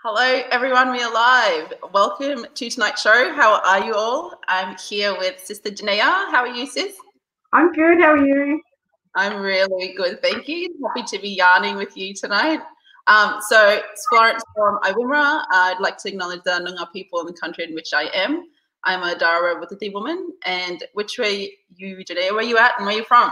Hello, everyone. We are live. Welcome to tonight's show. How are you all? I'm here with Sister Jaynaya. How are you, sis? I'm good. How are you? I'm really good, thank you. Happy to be yarning with you tonight. So it's Florence from IWIMRA. I'd like to acknowledge the Noongar people in the country in which I am. I'm a Dara Wuthathi woman. And which way you, Jaynaya, where you at and where you from?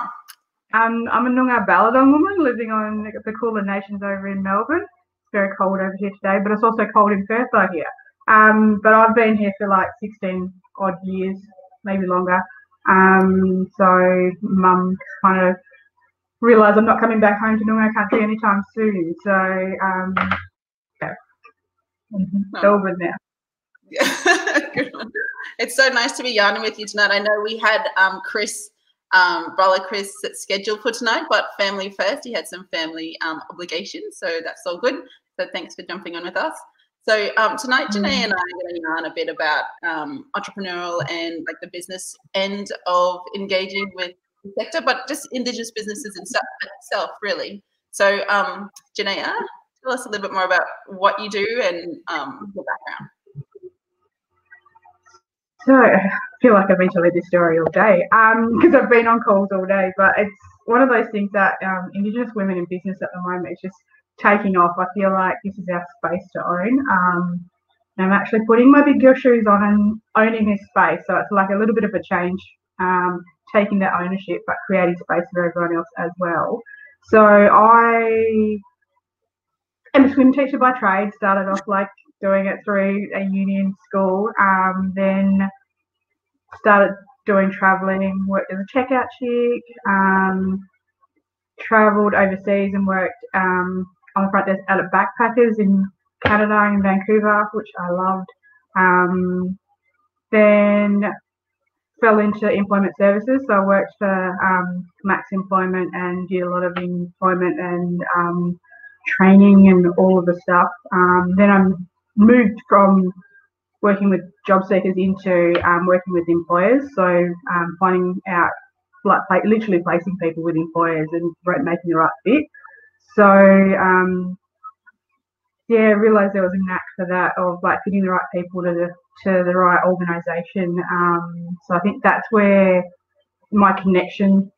I'm a Noongar Balladong woman living on the Kulin Nations over in Melbourne. It's very cold over here today, but it's also cold in Perth out here. But I've been here for like 16 odd years, maybe longer. So Mum kind of realised I'm not coming back home to Noongar country anytime soon. So yeah, Melbourne now. Good one. It's so nice to be yarning with you tonight. I know we had Chris, brother Chris, scheduled for tonight, but family first. He had some family obligations, so that's all good. So thanks for jumping on with us. So tonight, Jaynaya and I are going to yarn a bit about entrepreneurial and like the business end of engaging with the sector, but just Indigenous businesses itself, really. So Jaynaya, tell us a little bit more about what you do and your background. So I feel like I've been telling this story all day because I've been on calls all day, but it's one of those things that Indigenous women in business at the moment is just taking off. I feel like this is our space to own. I'm actually putting my big girl shoes on and owning this space. So it's like a little bit of a change, taking that ownership, but creating space for everyone else as well. So I am a swim teacher by trade, started off like doing it through a union school, then started doing travelling, worked as a checkout chick, travelled overseas and worked on the front desk at Backpackers in Canada and Vancouver, which I loved. Then fell into employment services, so I worked for Max Employment and did a lot of employment and training and all of the stuff. Then I moved from working with job seekers into working with employers, so finding out, like literally placing people with employers and making the right fit. So yeah, realised there was a knack for that, of like fitting the right people to the right organisation. So I think that's where my connection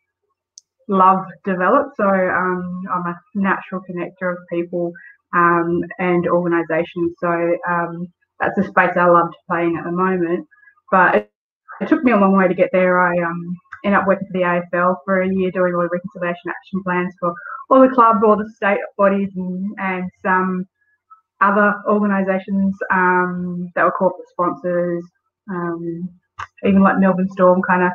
love developed. So I'm a natural connector of people and organisations. So that's the space I love to play in at the moment. But it took me a long way to get there. I ended up working for the AFL for a year, doing all the reconciliation action plans for all the clubs, all the state bodies, and some other organisations that were corporate sponsors, even like Melbourne Storm kind of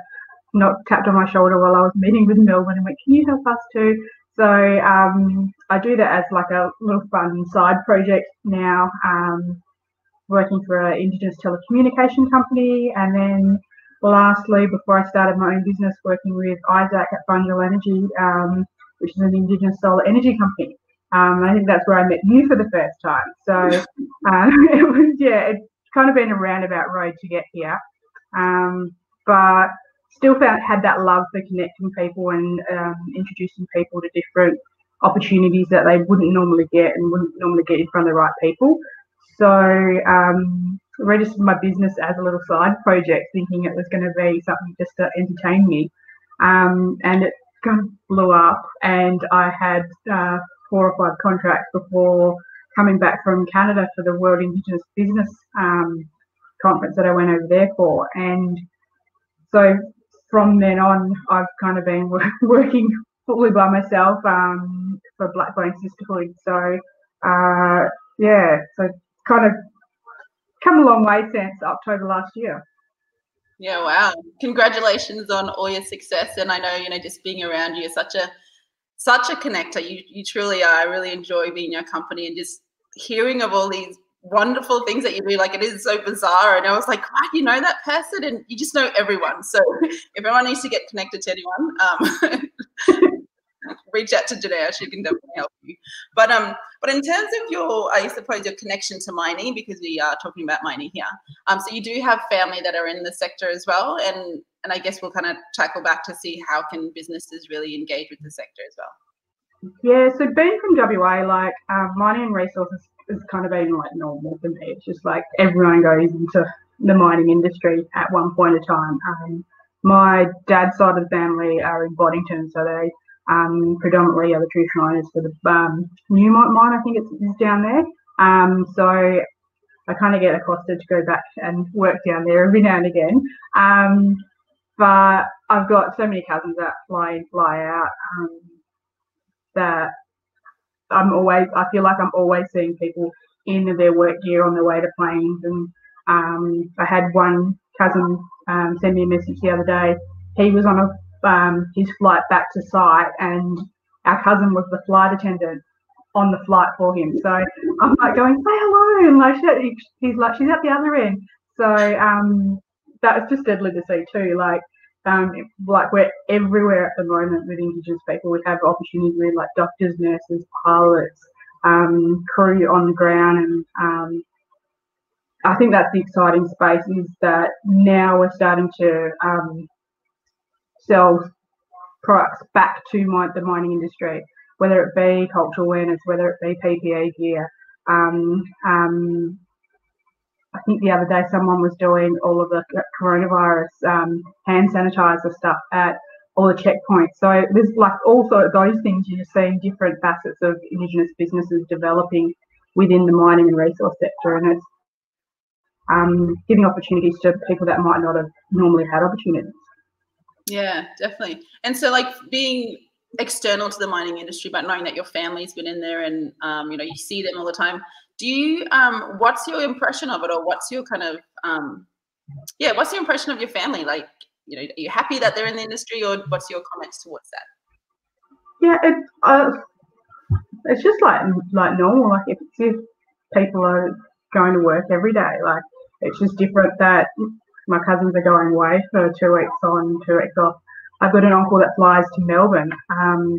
tapped on my shoulder while I was meeting with Melbourne and went, can you help us too? So I do that as like a little fun side project now, working for an Indigenous telecommunication company, and then lastly, before I started my own business, working with Isaac at Bundle Energy, which is an Indigenous solar energy company. I think that's where I met you for the first time. So it's kind of been a roundabout road to get here, but still had that love for connecting people and introducing people to different opportunities that they wouldn't normally get and wouldn't normally get in front of the right people. So registered my business as a little side project, thinking it was going to be something just to entertain me, and it kind of blew up, and I had 4 or 5 contracts before coming back from Canada for the World Indigenous Business conference that I went over there for. And so from then on, I've kind of been working fully by myself for Blackbone Sisterhood. So so kind of come a long way since October last year. Yeah, wow. Congratulations on all your success. And I know, just being around you is such a connector. You truly are. I really enjoy being in your company and just hearing of all these wonderful things that you do. Like, it is so bizarre. And I was like, wow, you know that person? And you just know everyone. So if everyone needs to get connected to anyone, reach out to Jaynaya. She can definitely help you. But in terms of your, I suppose, your connection to mining, because we are talking about mining here. So you do have family that are in the sector as well, and I guess we'll kind of tackle back to see how can businesses really engage with the sector as well. Yeah, so being from WA, like mining and resources has kind of been like normal for me. It's just like everyone goes into the mining industry at one point in time. My dad's side of the family are in Boddington, so they predominantly are the traditional owners for the Newmont mine, I think it's down there. So I kind of get accosted to go back and work down there every now and again. But I've got so many cousins that fly in, fly out. That I feel like I'm always seeing people in their work gear on their way to planes. And I had one cousin send me a message the other day. He was on his flight back to site, and our cousin was the flight attendant on the flight for him. So I'm like going, say hello, and like he's like, she's at the other end. So that's just deadly to see too. Like we're everywhere at the moment with Indigenous people. We have opportunities with like doctors, nurses, pilots, crew on the ground, and I think that's the exciting space, is that now we're starting to sell products back to the mining industry, whether it be cultural awareness, whether it be PPE gear. I think the other day someone was doing all of the coronavirus hand sanitizer stuff at all the checkpoints. So there's like also those things, you're seeing different facets of Indigenous businesses developing within the mining and resource sector, and it's giving opportunities to people that might not have normally had opportunities. Yeah, definitely. And so like being external to the mining industry, but knowing that your family's been in there and, you know, you see them all the time, do you, what's your impression of it, or what's your kind of, what's your impression of your family? Like, you know, are you happy that they're in the industry, or what's your comments towards that? Yeah, it's just like normal. Like if people are going to work every day, like it's just different that my cousins are going away for 2 weeks on, 2 weeks off. I've got an uncle that flies to Melbourne,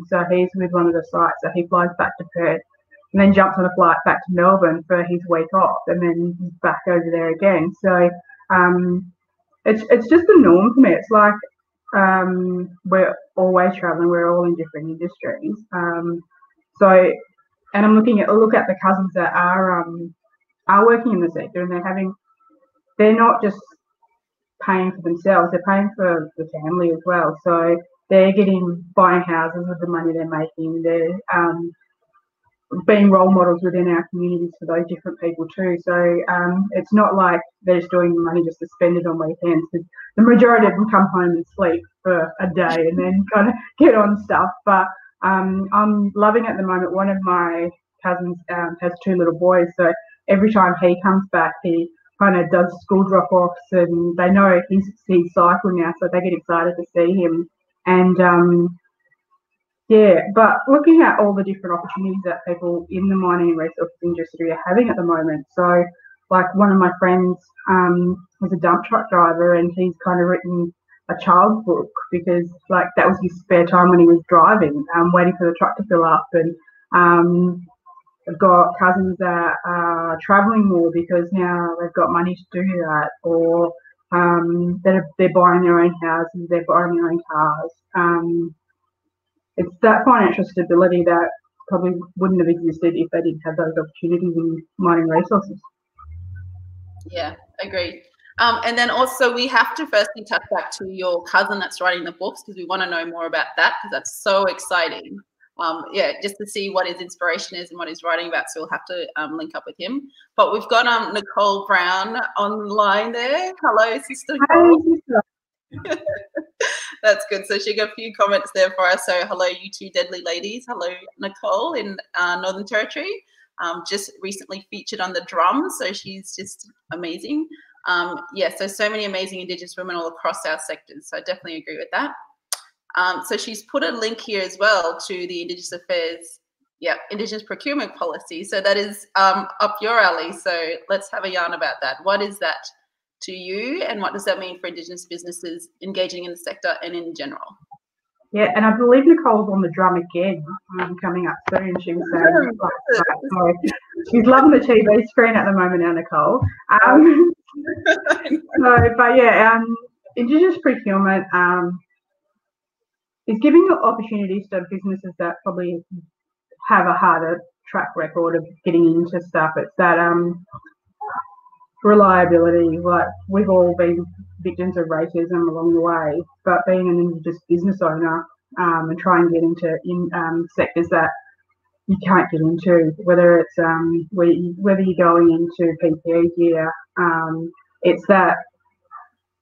so he's with one of the sites, so he flies back to Perth and then jumps on a flight back to Melbourne for his week off, and then he's back over there again. So it's just the norm for me. It's like we're always traveling. We're all in different industries. And I'm look at the cousins that are working in the sector, and they're not just paying for themselves, they're paying for the family as well. So they're buying houses with the money they're making. They're being role models within our communities for those different people too. So it's not like they're just doing the money just to spend it on weekends. The majority of them come home and sleep for a day and then kind of get on stuff. But I'm loving at the moment. One of my cousins has 2 little boys, so every time he comes back, he kind of does school drop-offs, and they know he's cycling now, so they get excited to see him. And but looking at all the different opportunities that people in the mining and resources industry are having at the moment. So like one of my friends was a dump truck driver, and he's kind of written a child's book, because like that was his spare time when he was driving, waiting for the truck to fill up. And I've got cousins that are travelling more because now they've got money to do that, or they're buying their own houses, they're buying their own cars. It's that financial stability that probably wouldn't have existed if they didn't have those opportunities in mining resources. Yeah, agreed. And then also we have to firstly touch back to your cousin that's writing the books, because we want to know more about that, because that's so exciting. Just to see what his inspiration is and what he's writing about. So we'll have to link up with him. But we've got Nicole Brown online there. Hello, sister Nicole. Hi. That's good. So she got a few comments there for us. So hello, you two deadly ladies. Hello, Nicole in Northern Territory. Just recently featured on the drums. So she's just amazing. So many amazing Indigenous women all across our sectors. So I definitely agree with that. So she's put a link here as well to the Indigenous Affairs, Indigenous procurement policy. So that is up your alley. So let's have a yarn about that. What is that to you, and what does that mean for Indigenous businesses engaging in the sector and in general? Yeah, and I believe Nicole's on the drum again, coming up soon. She was saying, she's loving the TV screen at the moment now, Nicole. Indigenous procurement is giving opportunities to businesses that probably have a harder track record of getting into stuff. It's that reliability. Like, we've all been victims of racism along the way, but being an Indigenous business owner and try and get into sectors that you can't get into, whether it's whether you're going into PPE gear, it's that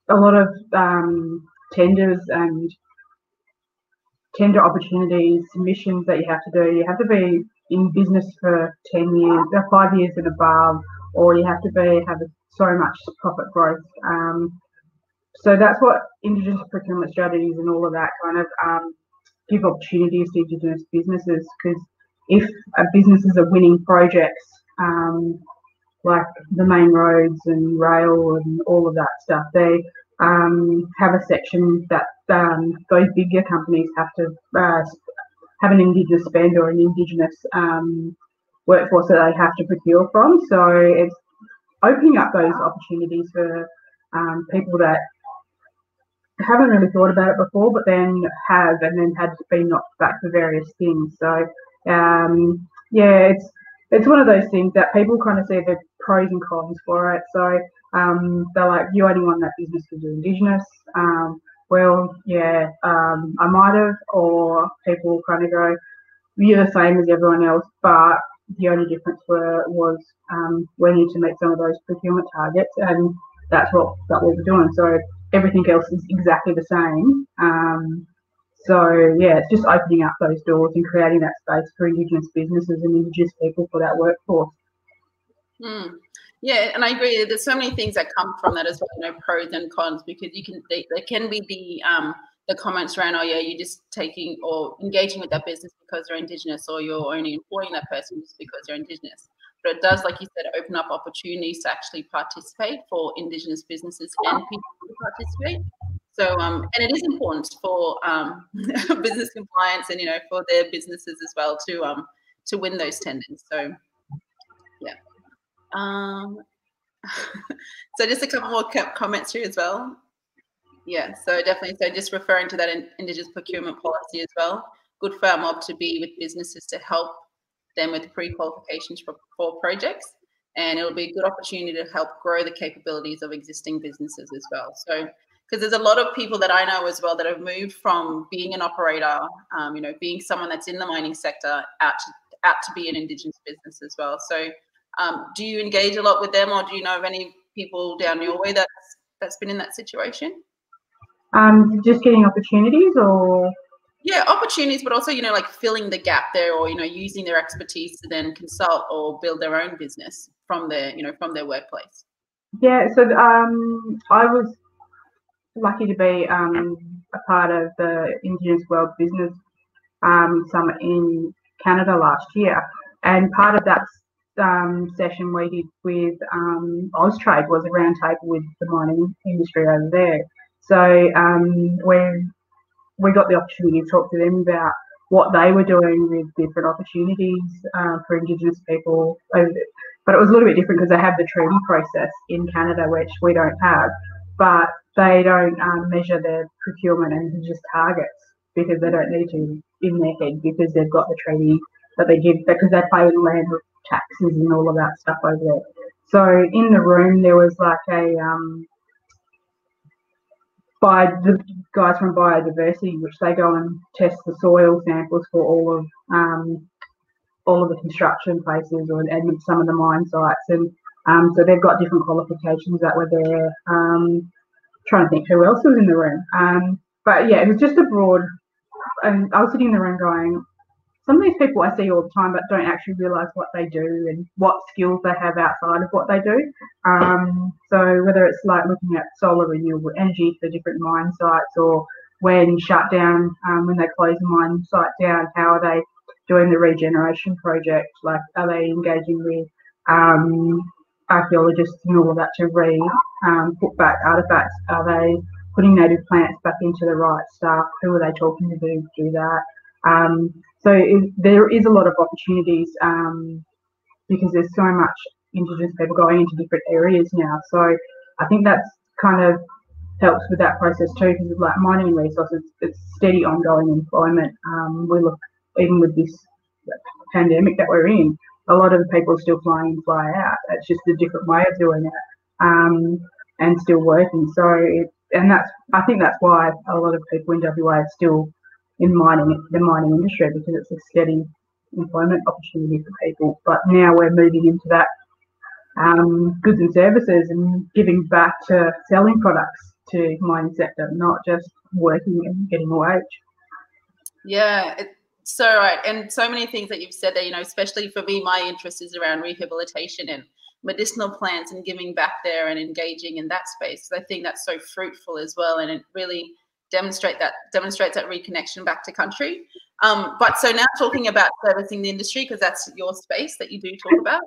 a lot of tenders and tender opportunities, submissions that you have to do. You have to be in business for 10 years, 5 years and above, or you have to have so much profit growth. So that's what Indigenous procurement strategies and all of that kind of give opportunities to Indigenous businesses, because if businesses are winning projects like the main roads and rail and all of that stuff, they have a section that those bigger companies have to have an Indigenous spend or an Indigenous workforce that they have to procure from. So it's opening up those opportunities for people that haven't really thought about it before, but then have, and then had been knocked back for various things. So yeah, it's one of those things that people kind of see the pros and cons for it. So they're like, you only want that business because you're Indigenous. Well, yeah, I might have, or people kind of go, you're the same as everyone else, but the only difference was we need to meet some of those procurement targets, and that's what we're doing. So everything else is exactly the same. So yeah, it's just opening up those doors and creating that space for Indigenous businesses and Indigenous people for that workforce. Yeah, and I agree. There's so many things that come from that as well, pros and cons, because there can be the comments around, oh yeah, you're just taking or engaging with that business because they're Indigenous, or you're only employing that person just because they're Indigenous. But it does, like you said, open up opportunities to actually participate for Indigenous businesses and people to participate. So, and it is important for business compliance and, for their businesses as well to win those tenders. So, yeah. So just a couple more comments here as well. Yeah, so definitely. So just referring to that Indigenous procurement policy as well. Good for our mob to be with businesses to help them with pre-qualifications for projects, and it'll be a good opportunity to help grow the capabilities of existing businesses as well. So, because there's a lot of people that I know as well that have moved from being an operator, being someone that's in the mining sector out to be an Indigenous business as well. So, do you engage a lot with them, or do you know of any people down your way that's been in that situation? Just getting opportunities, or yeah, opportunities, but also like filling the gap there, or using their expertise to then consult or build their own business from their workplace. Yeah, so I was lucky to be a part of the Indigenous World Business Summit in Canada last year, and part of that session we did with Austrade was a roundtable with the mining industry over there. So we got the opportunity to talk to them about what they were doing with different opportunities for Indigenous people. But it was a little bit different because they have the treaty process in Canada, which we don't have. But they don't measure their procurement and Indigenous targets because they don't need to in their head, because they've got the treaty that they give, because they pay land taxes and all of that stuff over there. So in the room there was like by the guys from biodiversity, which they go and test the soil samples for all of the construction places and some of the mine sites, and so they've got different qualifications that were there. Trying to think who else was in the room, but yeah, it was just a broad. And I was sitting in the room going, some of these people I see all the time, but don't actually realise what they do and what skills they have outside of what they do. So whether it's like looking at solar renewable energy for different mine sites, or when shut down, when they close a mine site down, how are they doing the regeneration project? Like, are they engaging with archaeologists and all of that to put back artefacts? Are they putting native plants back into the right stuff? Who are they talking to do that? So there is a lot of opportunities because there's so much Indigenous people going into different areas now. So I think that's kind of helps with that process too, because like mining and resources, it's steady ongoing employment. We look, even with this pandemic that we're in, a lot of the people are still flying in, fly out. It's just a different way of doing it, and still working. So, I think that's why a lot of people in WA are still in the mining industry, because it's a steady employment opportunity for people. But now we're moving into that goods and services and giving back to selling products to mining sector, not just working and getting a wage. Yeah, it's so right. And so many things that you've said there, especially for me, my interest is around rehabilitation and medicinal plants and giving back there and engaging in that space. I think that's so fruitful as well. And it really demonstrates that reconnection back to country. But so now talking about servicing the industry, because that's your space that you do talk about.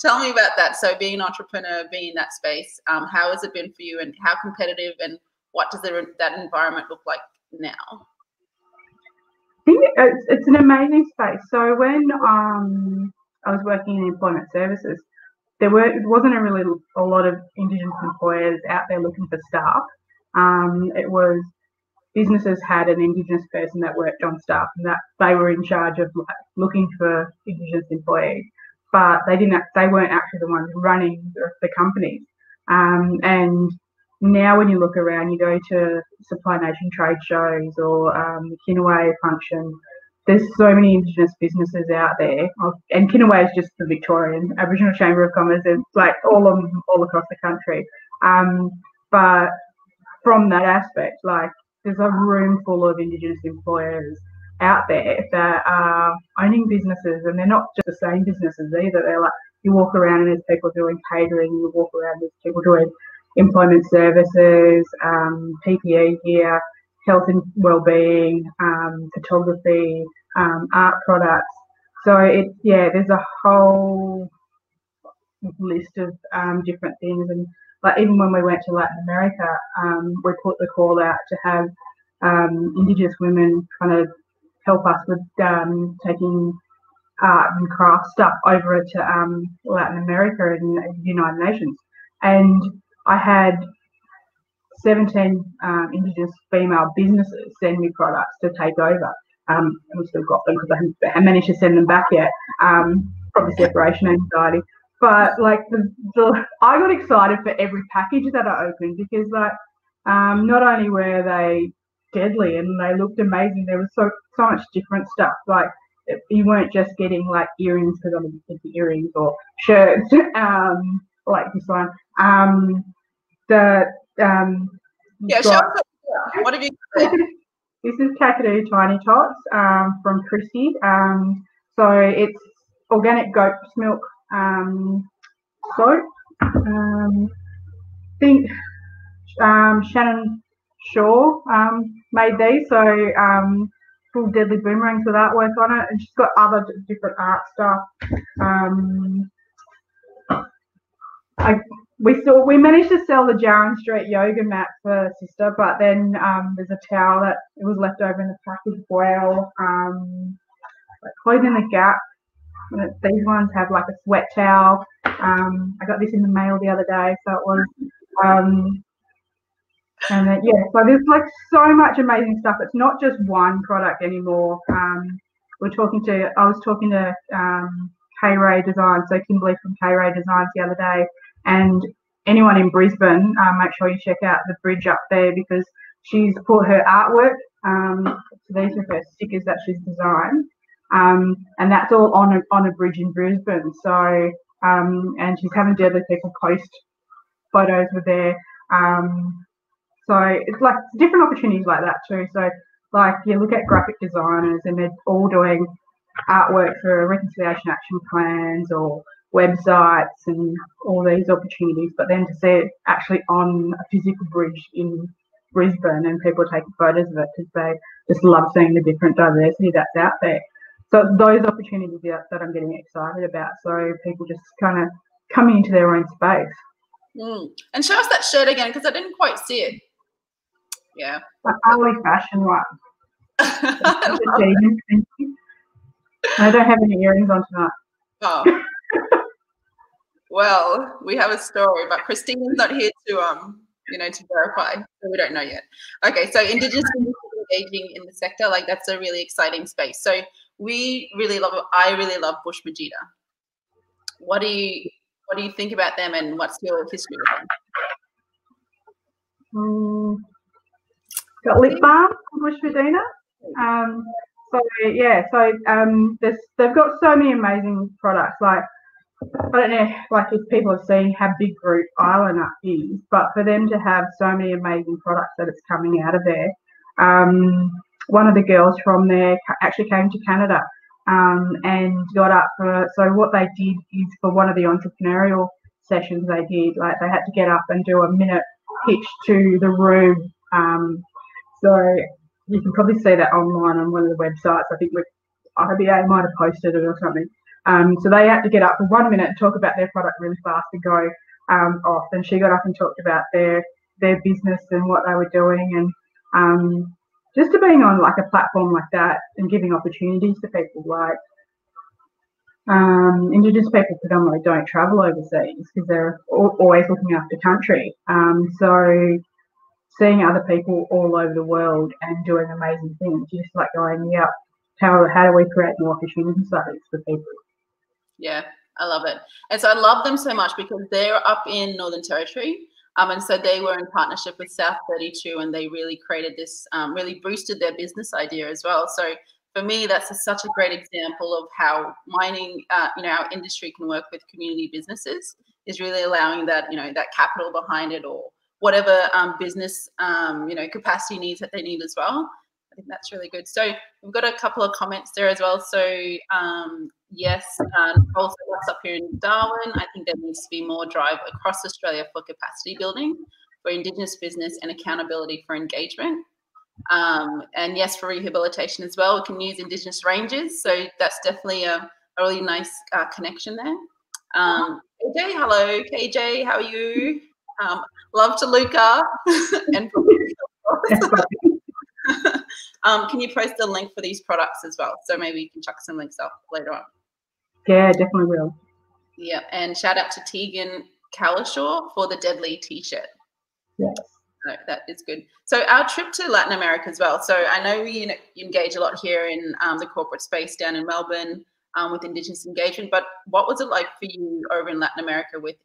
Tell me about that. So being an entrepreneur, being in that space, how has it been for you, and how competitive, and what does that environment look like now? I think it's an amazing space. So when I was working in employment services, there wasn't really a lot of Indigenous employers out there looking for staff. It was businesses had an Indigenous person that worked on staff, and that they were in charge of looking for Indigenous employees, but they weren't actually the ones running the companies. And now when you look around, you go to Supply Nation trade shows or Kinaway function, there's so many Indigenous businesses out there. And Kinaway is just the Victorian Aboriginal Chamber of Commerce. It's like all across the country. But from that aspect, like, there's a room full of Indigenous employers out there that are owning businesses, and they're not just the same businesses either. They're like, you walk around and there's people doing catering, you walk around and there's people doing employment services, PPE gear, health and wellbeing, photography, art products. So there's a whole list of different things. And like, even when we went to Latin America, we put the call out to have Indigenous women kind of help us with taking art and craft stuff over to Latin America and the United Nations. And I had 17 Indigenous female businesses send me products to take over. And we still got them because I haven't managed to send them back yet, probably separation anxiety. But like, I got excited for every package that I opened, because like, not only were they deadly and they looked amazing, there was so much different stuff. Like, you weren't just getting like earrings, because I'm into earrings, or shirts, like this one. What have you got? This is Kakadu Tiny Tots from Chrissy. So it's organic goat's milk soap. I think Shannon Shaw made these. So full deadly boomerangs with artwork on it, and she's got other different art stuff. We managed to sell the Jarran Street yoga mat for sister, but then there's a towel that it was left over in the package as well. Like Clothing the Gap, these ones have like a sweat towel. I got this in the mail the other day, so it was. And then, so there's like so much amazing stuff. It's not just one product anymore. I was talking to K-Ray Design, so Kimberly from K-Ray Designs the other day, and anyone in Brisbane, make sure you check out the bridge up there, because she's put her artwork, so these are her stickers that she's designed, and that's all on a bridge in Brisbane. So, and she's having deadly people post photos with there. So it's like different opportunities like that too. So like, you look at graphic designers and they're all doing artwork for reconciliation action plans or websites and all these opportunities, but then to see it actually on a physical bridge in Brisbane and people taking photos of it, because they just love seeing the different diversity that's out there. So it's those opportunities that I'm getting excited about. So people just kind of coming into their own space. And show us that shirt again, because I didn't quite see it. Yeah. The early fashion one. I don't have any earrings on tonight. Oh. Well, we have a story, but Christina's not here to verify, so we don't know yet. Okay, so Indigenous engaging in the sector, like, that's a really exciting space. So I really love Bush Majida. What do you think about them, and what's your history with them? Got lip balm from Bush Medina. They've got so many amazing products. Like, I don't know, like if people have seen how big Group Island is, but for them to have so many amazing products that it's coming out of there. One of the girls from there actually came to Canada and got up for. So what they did is, for one of the entrepreneurial sessions they did, like they had to get up and do a minute pitch to the room. So you can probably see that online on one of the websites. I think IBA might have posted it or something. So they had to get up for 1 minute and talk about their product really fast and go off. And she got up and talked about their business and what they were doing, and just to being on like a platform like that and giving opportunities to people. Like Indigenous people predominantly don't travel overseas because they're always looking after country. So seeing other people all over the world and doing amazing things, just like going, yeah, how do we create more opportunities like this for people? Yeah, I love it. And so I love them so much because they're up in Northern Territory. And so they were in partnership with South 32, and they really created this, really boosted their business idea as well. So for me, that's such a great example of how mining, our industry can work with community businesses, is really allowing that, that capital behind it, or whatever business, capacity needs that they need as well. I think that's really good. So we've got a couple of comments there as well. So yes, also what's up here in Darwin, I think there needs to be more drive across Australia for capacity building for Indigenous business and accountability for engagement. And yes, for rehabilitation as well. We can use Indigenous ranges. So that's definitely a really nice connection there. KJ, hello, KJ, how are you? Love to Luca. And can you post the link for these products as well? So maybe you can chuck some links up later on. Yeah, definitely will. Yeah, and shout out to Tegan Calishaw for the Deadly t-shirt. Yes. So that is good. So our trip to Latin America as well. So I know you engage a lot here in the corporate space down in Melbourne with Indigenous engagement, but what was it like for you over in Latin America with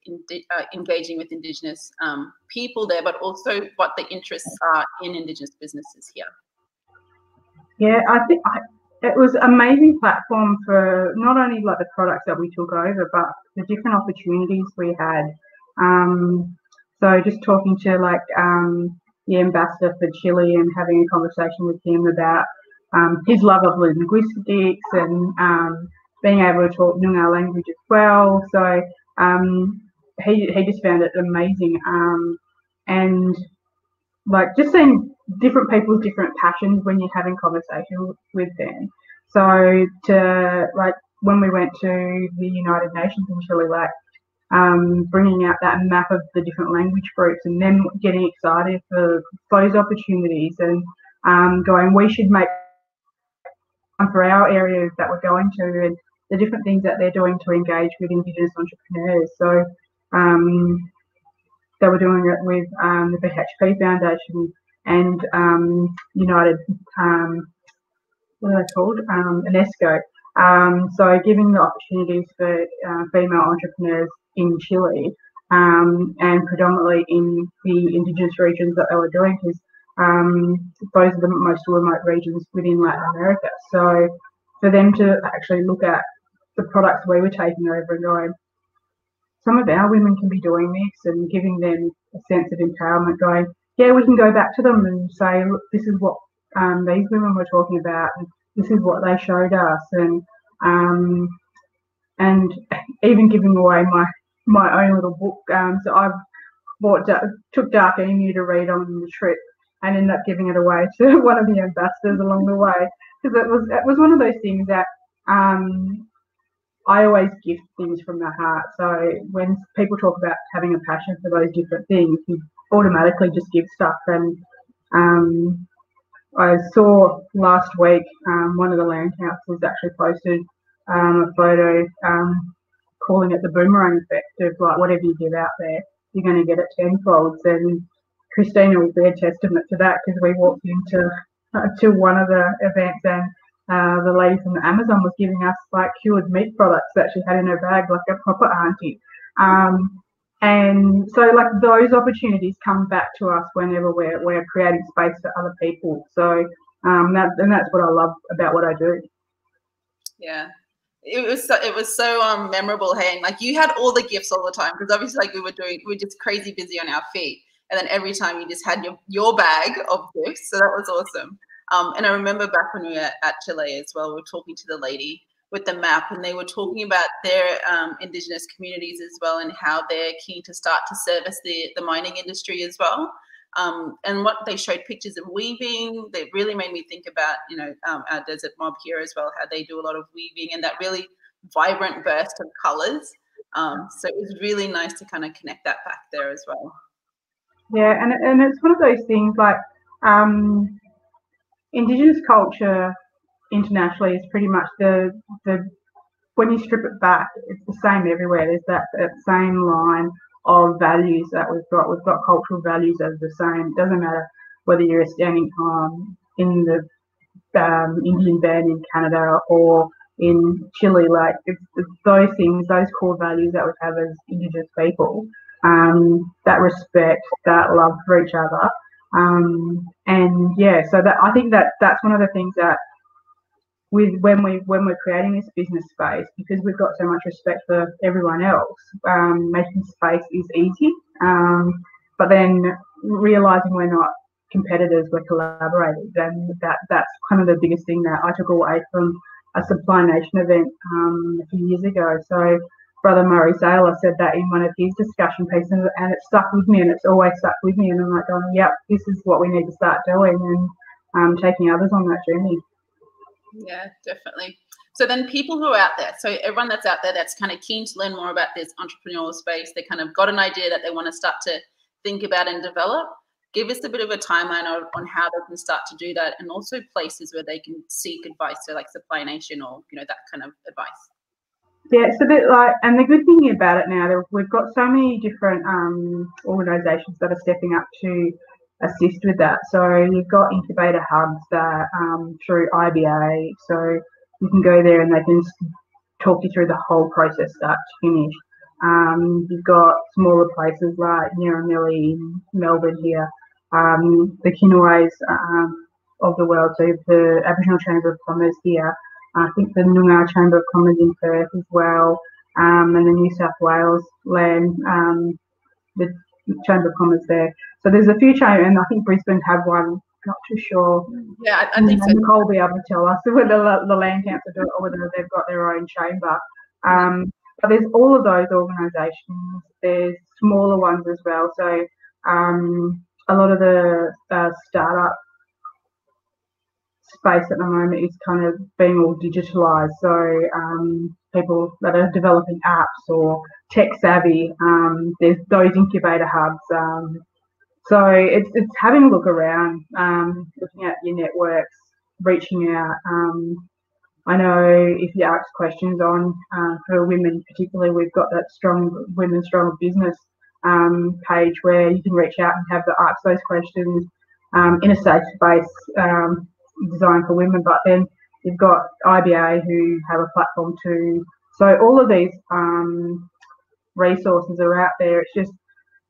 engaging with Indigenous people there, but also what the interests are in Indigenous businesses here? Yeah, I think it was an amazing platform for not only like the products that we took over, but the different opportunities we had. So just talking to like the ambassador for Chile and having a conversation with him about his love of linguistics and being able to talk Noongar language as well. So he just found it amazing. And like just seeing different people's different passions when you're having conversation with them. So to like when we went to the United Nations in Chile, like bringing out that map of the different language groups and them getting excited for those opportunities and going, we should make for our areas that we're going to, and the different things that they're doing to engage with Indigenous entrepreneurs. So they were doing it with the BHP Foundation and United, what are they called? UNESCO. So giving the opportunities for female entrepreneurs in Chile and predominantly in the Indigenous regions that they were doing, because those are the most remote regions within Latin America. So for them to actually look at the products we were taking over and going, some of our women can be doing this, and giving them a sense of empowerment, going, yeah, we can go back to them and say, look, this is what these women were talking about, and this is what they showed us, and even giving away my own little book. So I took Dark Emu to read on the trip and ended up giving it away to one of the ambassadors along the way, because it was one of those things that I always gift things from the heart. So when people talk about having a passion for those different things, you automatically just give stuff. And I saw last week one of the land councils actually posted a photo calling it the boomerang effect of like whatever you give out there, you're going to get it tenfold. And Christina was their testament to that, because we walked into to one of the events and the lady from the Amazon was giving us like cured meat products that she had in her bag, like a proper auntie. And so like those opportunities come back to us whenever we're creating space for other people. So that's what I love about what I do. Yeah. It was so memorable, hey, and like you had all the gifts all the time, because obviously like we were just crazy busy on our feet, and then every time you just had your bag of gifts, so that was awesome. And I remember back when we were at Chile as well, we were talking to the lady with the map, and they were talking about their Indigenous communities as well, and how they're keen to start to service the mining industry as well. And what they showed pictures of weaving, that really made me think about, you know, our desert mob here as well, how they do a lot of weaving and that really vibrant burst of colors. So it was really nice to kind of connect that back there as well. Yeah, and it's one of those things like Indigenous culture internationally is pretty much the when you strip it back, it's the same everywhere. There's that same line of values that we've got. We've got cultural values as the same. It doesn't matter whether you're standing in the Indian band in Canada or in Chile. Like it's those things, those core values that we have as Indigenous people. That respect, that love for each other. And yeah, so that I think that's one of the things that when we're creating this business space, because we've got so much respect for everyone else, making space is easy. But then realizing we're not competitors, we're collaborators, and that's kind of the biggest thing that I took away from a Supply Nation event a few years ago. So Brother Murray Saylor said that in one of his discussion pieces, and it stuck with me, and it's always stuck with me. And I'm like, going, yep, this is what we need to start doing, and taking others on that journey. Yeah, definitely. So then people who are out there, so everyone that's out there that's kind of keen to learn more about this entrepreneurial space, they kind of got an idea that they want to start to think about and develop. Give us a bit of a timeline on how they can start to do that, and also places where they can seek advice, so like Supply Nation or, you know, that kind of advice. Yeah, it's a bit like, and the good thing about it now, we've got so many different organisations that are stepping up to assist with that. So you've got incubator hubs that through IBA, so you can go there and they can talk you through the whole process start to finish. You've got smaller places like Nyiramili in Melbourne here, the Kinaways of the world, so the Aboriginal Chamber of Commerce here. I think the Noongar Chamber of Commerce in Perth as well, and the New South Wales land, the Chamber of Commerce there. So there's a few chambers, and I think Brisbane have one. Not too sure. Yeah, I think so. Nicole will be able to tell us whether the Land Council do it or whether they've got their own chamber. But there's all of those organisations. There's smaller ones as well. So a lot of the startup space at the moment is kind of being all digitalised. So people that are developing apps or tech savvy, there's those incubator hubs. So it's having a look around, looking at your networks, reaching out. I know if you ask questions on for women particularly, we've got that strong Women Strong Business page where you can reach out and ask those questions in a safe space designed for women. But then you've got IBA who have a platform too. So all of these resources are out there. It's just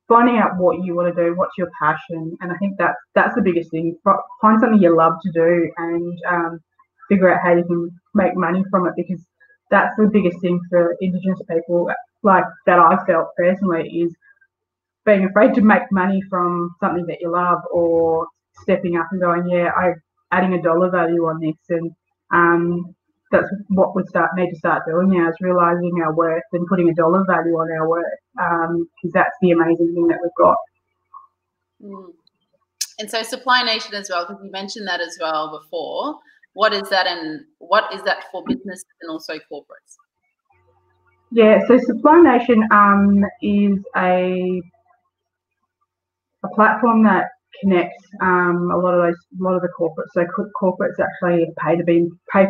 finding out what you want to do, what's your passion, and I think that's the biggest thing. Find something you love to do, and figure out how you can make money from it, because that's the biggest thing for Indigenous people, like that I felt personally, is being afraid to make money from something that you love, or stepping up and going, yeah, I'm adding a dollar value on this, and that's what we need to start doing now, is realising our worth and putting a dollar value on our worth, because that's the amazing thing that we've got. And so Supply Nation as well, because you mentioned that as well before. What is that, and what is that for business and also corporates? Yeah, so Supply Nation is a platform that connects a lot of the corporates. So corporates actually pay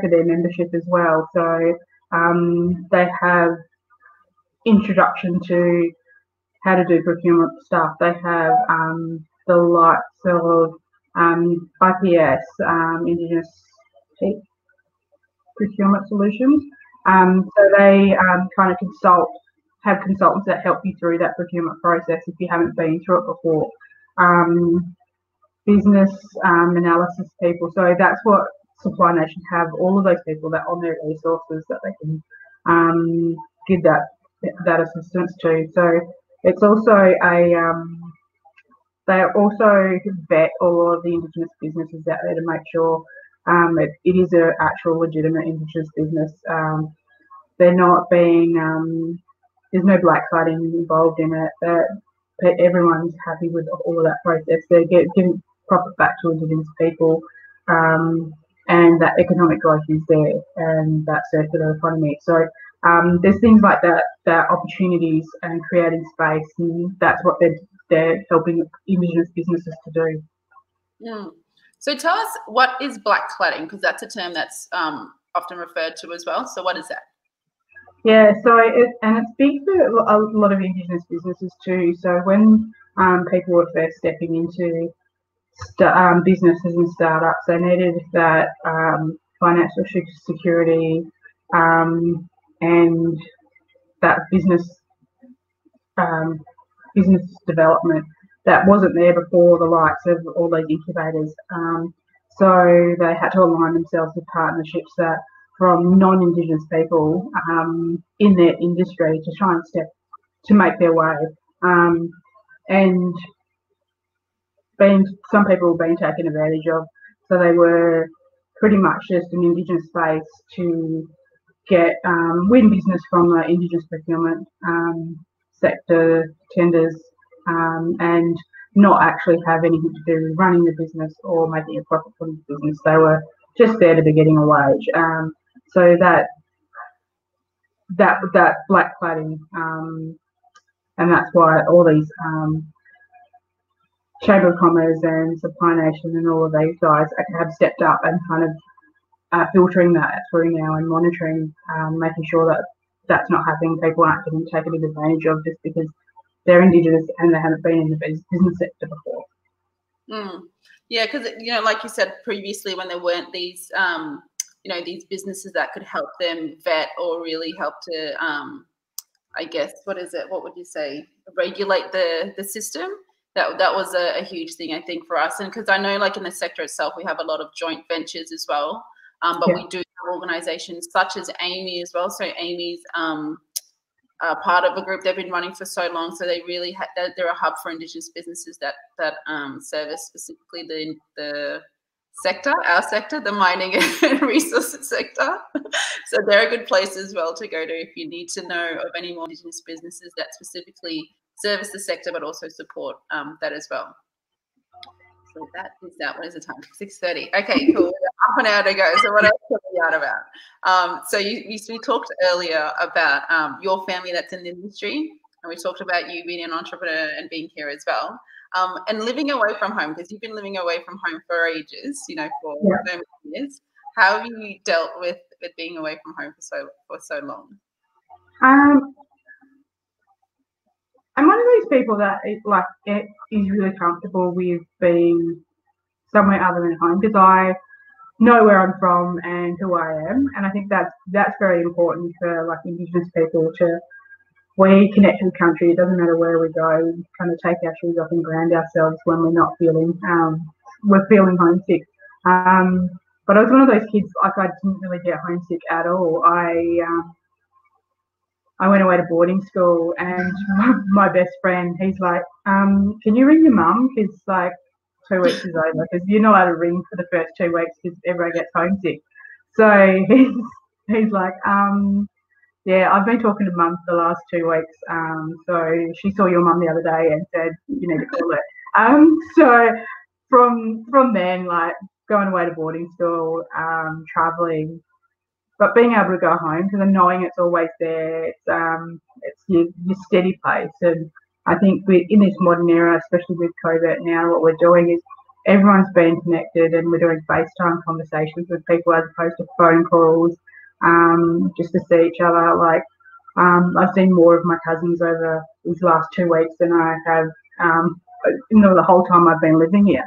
for their membership as well. So they have introduction to how to do procurement stuff. They have the likes of IPS, Indigenous procurement solutions. So they kind of have consultants that help you through that procurement process if you haven't been through it before. Business analysis people. So that's what Supply Nation have, all of those people that on their resources that they can give that assistance to. So it's also they also vet all of the Indigenous businesses out there to make sure it is an actual legitimate Indigenous business. They're not being, there's no blacklighting involved in it. Everyone's happy with all of that process. They're giving profit back to Indigenous people, and that economic growth is there, and that circular economy. So there's things like that opportunities and creating space, and that's what they're helping Indigenous businesses to do. So tell us, what is blackcladding? Because that's a term that's often referred to as well. So what is that? Yeah, so it's big for a lot of Indigenous businesses too. So when people were first stepping into businesses and startups, they needed that financial security and that business development that wasn't there before the likes of all those incubators. So they had to align themselves with partnerships that from non-Indigenous people in their industry to try and to make their way. And some people were being taken advantage of. So they were pretty much just an Indigenous space to get win business from the Indigenous procurement sector tenders and not actually have anything to do with running the business or making a profit from the business. They were just there to be getting a wage. So that blackcladding, and that's why all these Chamber of Commerce and Supply Nation and all of these guys have stepped up and kind of filtering that through now and monitoring, making sure that that's not happening. People aren't getting taken advantage of just because they're Indigenous and they haven't been in the business sector before. Yeah, because like you said previously, when there weren't these these businesses that could help them vet or really help to I guess what would you say, regulate the system. That was a huge thing, I think, for us. And because I know, like, in the sector itself, we have a lot of joint ventures as well. But we do have organizations such as AMI as well. So AMI's part of a group they've been running for so long. So they really they're a hub for Indigenous businesses that service specifically the sector, our sector, the mining and resources sector. So they're a good place as well to go to if you need to know of any more Indigenous businesses that specifically service the sector, but also support that as well. So that is that. What is the time? 6:30. Okay, cool. Half an hour to go. So what else can we chat about? So we talked earlier about your family that's in the industry, and we talked about you being an entrepreneur and being here as well, and living away from home, because you've been living away from home for ages, for so many years. How have you dealt with being away from home for so long? I'm one of those people that is really comfortable with being somewhere other than home, because I know where I'm from and who I am, and I think that's very important for Indigenous people we connect to the country. It doesn't matter where we go. We kind of take our shoes off and ground ourselves when we're not feeling homesick. But I was one of those kids, I didn't really get homesick at all. I went away to boarding school, and my best friend, he's like, can you ring your mum? Because 2 weeks is over, because you're not allowed to ring for the first 2 weeks because everyone gets homesick. So he's like, yeah, I've been talking to mum for the last 2 weeks. So she saw your mum the other day and said, you need to call her. So from then, going away to boarding school, traveling, but being able to go home, because I'm knowing it's always there. It's your steady place. And I think in this modern era, especially with COVID now, what we're doing is everyone's being connected, and we're doing FaceTime conversations with people as opposed to phone calls, just to see each other. I've seen more of my cousins over these last 2 weeks than I have the whole time I've been living here,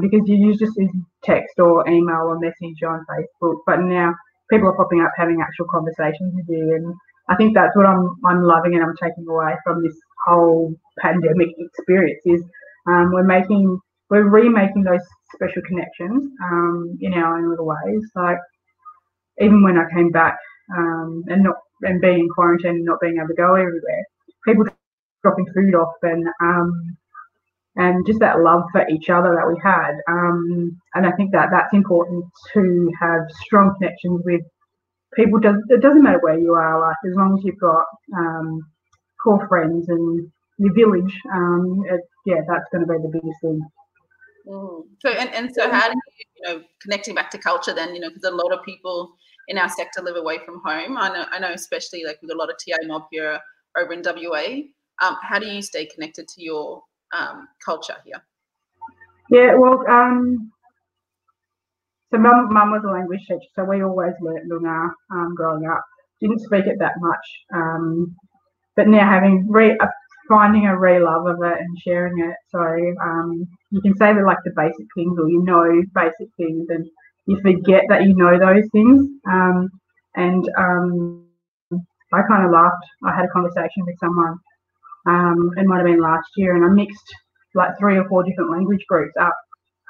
because you just use text or email or message on Facebook. But now people are popping up having actual conversations with you, and I think that's what I'm loving and I'm taking away from this whole pandemic experience is we're remaking those special connections in our own little ways. Like even when I came back and being in quarantine and not being able to go everywhere, people dropping food off and just that love for each other that we had. And I think that that's important to have strong connections with people. It doesn't matter where you are, like as long as you've got core friends and your village, that's going to be the biggest thing. So how do you, connecting back to culture then, because a lot of people in our sector live away from home. I know especially like with a lot of TA mob here over in WA. How do you stay connected to your culture here? Yeah, well, so mum was a language teacher, so we always learnt Noongar growing up. Didn't speak it that much, but now finding a real love of it and sharing it. So you can say that like the basic things, or basic things, and you forget that you know those things. And I kind of laughed. I had a conversation with someone, it might have been last year, and I mixed like 3 or 4 different language groups up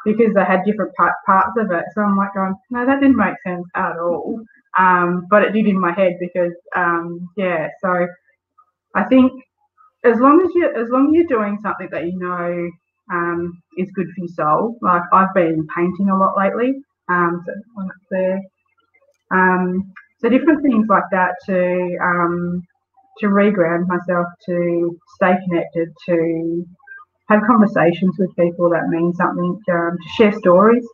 because they had different parts of it. So I'm like going, no, that didn't make sense at all. But it did in my head because, so I think as long as you're doing something that you know is good for your soul, like I've been painting a lot lately, so different things like that to reground myself, to stay connected, to have conversations with people that mean something, to share stories.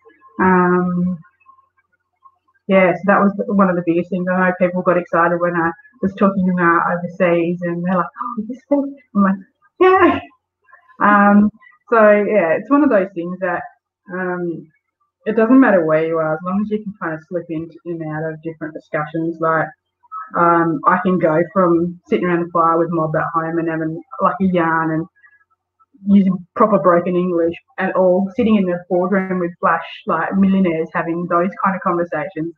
So that was one of the biggest things. I know people got excited when I was talking about overseas, and they're like, "Oh, this thing." I'm like, "Yeah." It's one of those things that it doesn't matter where you are, as long as you can kind of slip in and out of different discussions. Like I can go from sitting around the fire with mob at home and having like a yarn and using proper broken English, and all sitting in the boardroom with flash like millionaires having those kind of conversations.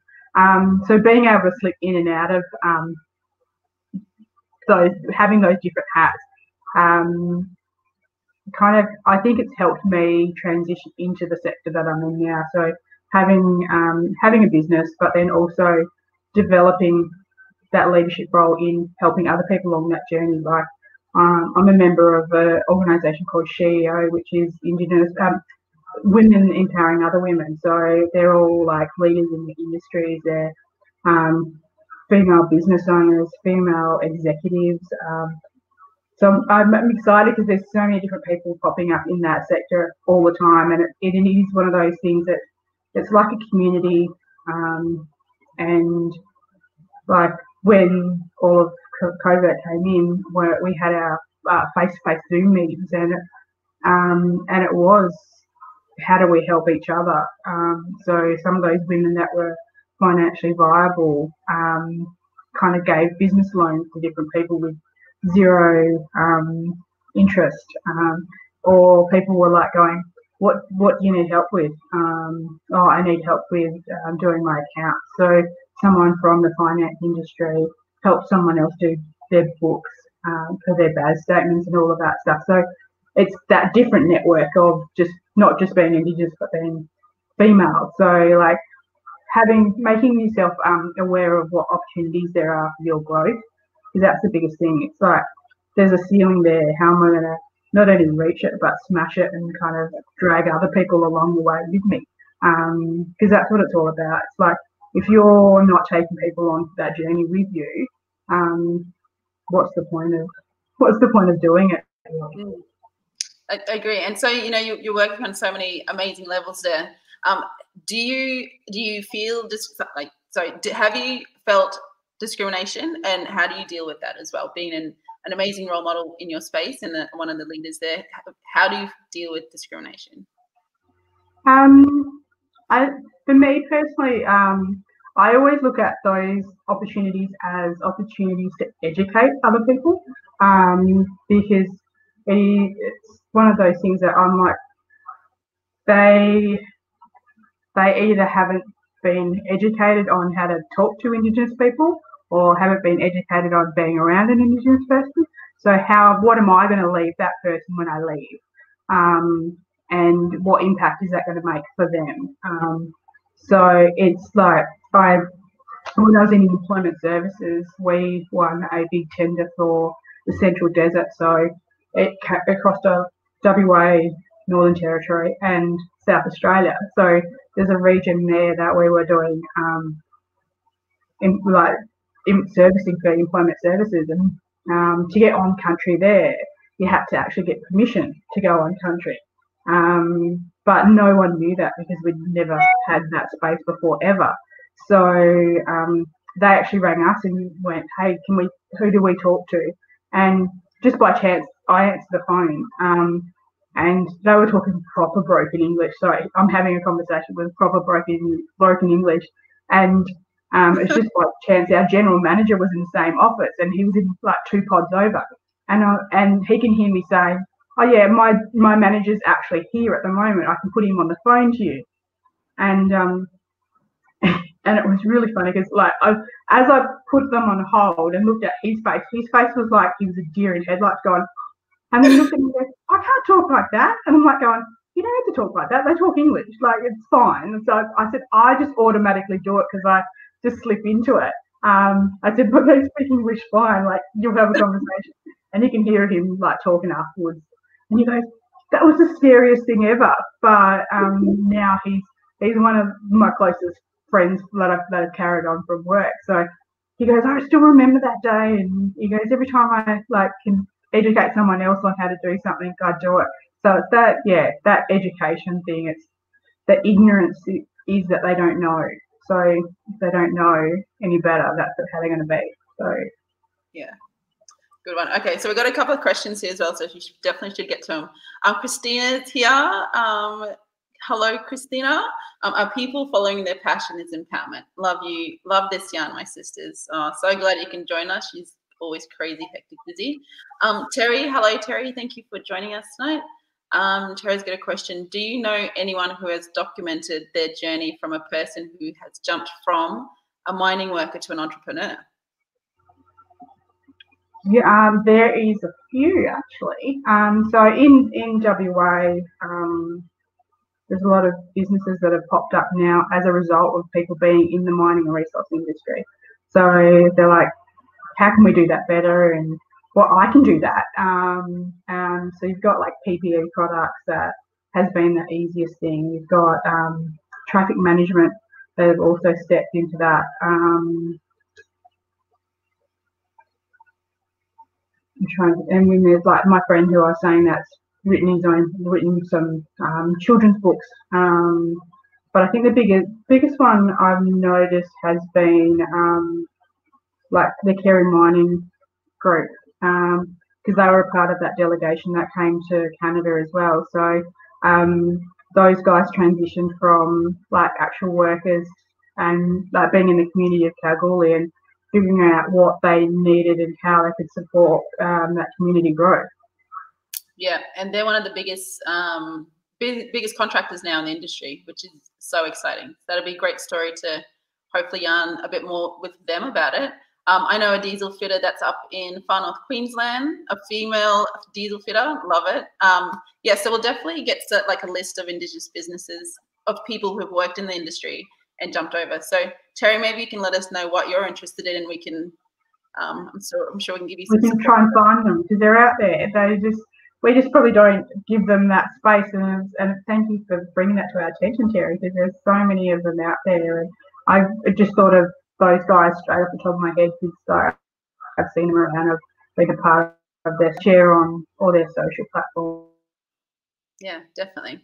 So being able to slip in and out of having those different hats, I think it's helped me transition into the sector that I'm in now. So having a business, but then also developing that leadership role in helping other people along that journey. Like I'm a member of an organisation called SheEO, which is Indigenous women empowering other women. So they're all like leaders in the industries. They're female business owners, female executives. So I'm excited because there's so many different people popping up in that sector all the time, and it is one of those things that it's like a community, and like when all of COVID came in, where we had our face-to-face Zoom meetings, and it was, how do we help each other? So some of those women that were financially viable kind of gave business loans to different people with zero interest, or people were like going, what do you need help with? I need help with doing my account. So someone from the finance industry helped someone else do their books for their BAS statements and all of that stuff. So it's that different network of just not just being Indigenous but being female. So like making yourself aware of what opportunities there are for your growth, because that's the biggest thing. It's like there's a ceiling there. How am I going to not only reach it but smash it and kind of drag other people along the way with me? Because that's what it's all about. It's like if you're not taking people on that journey with you, what's the point of doing it? I agree. And so you're working on so many amazing levels there. Do you feel have you felt discrimination, and how do you deal with that as well? Being an amazing role model in your space and one of the leaders there, how do you deal with discrimination? For me personally, I always look at those opportunities as opportunities to educate other people, because it's one of those things that I'm like, they either haven't been educated on how to talk to Indigenous people or haven't been educated on being around an Indigenous person. So what am I going to leave that person when I leave? And what impact is that going to make for them? So it's like when I was in employment services, we won a big tender for the Central Desert. So it crossed WA, Northern Territory and South Australia. So there's a region there that we were doing servicing for employment services, and to get on country there, you had to actually get permission to go on country. But no one knew that because we'd never had that space before ever. So they actually rang us and went, "Hey, who do we talk to?" And just by chance, I answered the phone, and they were talking proper broken English. So I'm having a conversation with proper broken English, and it's just by chance our general manager was in the same office, and he was in like 2 pods over, and he can hear me saying, "Oh yeah, my manager's actually here at the moment. I can put him on the phone to you," and and it was really funny because as I put them on hold and looked at his face was like he was a deer in headlights going, and then he looked at me and goes, "I can't talk like that." And I'm like going, "You don't have to talk like that. They talk English. Like, it's fine." And so I said, I just automatically do it because I just slip into it. I said, "But they speak English fine. Like, you'll have a conversation." And you can hear him like talking afterwards. And he goes, "That was the scariest thing ever." But now he's one of my closest friends that I've carried on from work. So he goes, "I still remember that day." And he goes, "Every time I can educate someone else on how to do something, I do it." So it's that education thing. It's the ignorance is that they don't know. So if they don't know any better, that's how they're going to be. So yeah, good one. Okay, so we've got a couple of questions here as well, so you definitely should get to them. Christina's here. Hello, Christina. Are people following their passion is empowerment? Love this yarn, my sisters. So glad you can join us. She's always crazy, hectic, busy. Terry, hello, Terry. Thank you for joining us tonight. Terry's got a question. Do you know anyone who has documented their journey from a person who has jumped from a mining worker to an entrepreneur? Yeah, there is a few actually. So in WA, there's a lot of businesses that have popped up now as a result of people being in the mining and resource industry. So they're like, "How can we do that better?" And I can do that. So you've got like PPE products that has been the easiest thing. You've got traffic management that have also stepped into that. And when there's like my friend who I was saying that's written some children's books. But I think the biggest one I've noticed has been like the Kerry Mining Group, because they were a part of that delegation that came to Canada as well. So those guys transitioned from like actual workers and like being in the community of Kalgoorlie and figuring out what they needed and how they could support that community growth. Yeah, and they're one of the biggest contractors now in the industry, which is so exciting. That'll be a great story to hopefully yarn a bit more with them about it. I know a diesel fitter that's up in Far North Queensland, a female diesel fitter. Love it. Yeah, so we'll definitely get like a list of Indigenous businesses of people who've worked in the industry and jumped over. So Terry, maybe you can let us know what you're interested in, and we can. I'm sure we can give you some. We can support. try and find them because they're out there. We just probably don't give them that space. And thank you for bringing that to our attention, Terry, because there's so many of them out there. And I just thought of those guys straight off the top of my head because I've seen them around. I've been a part of their share on all their social platforms. Yeah, definitely.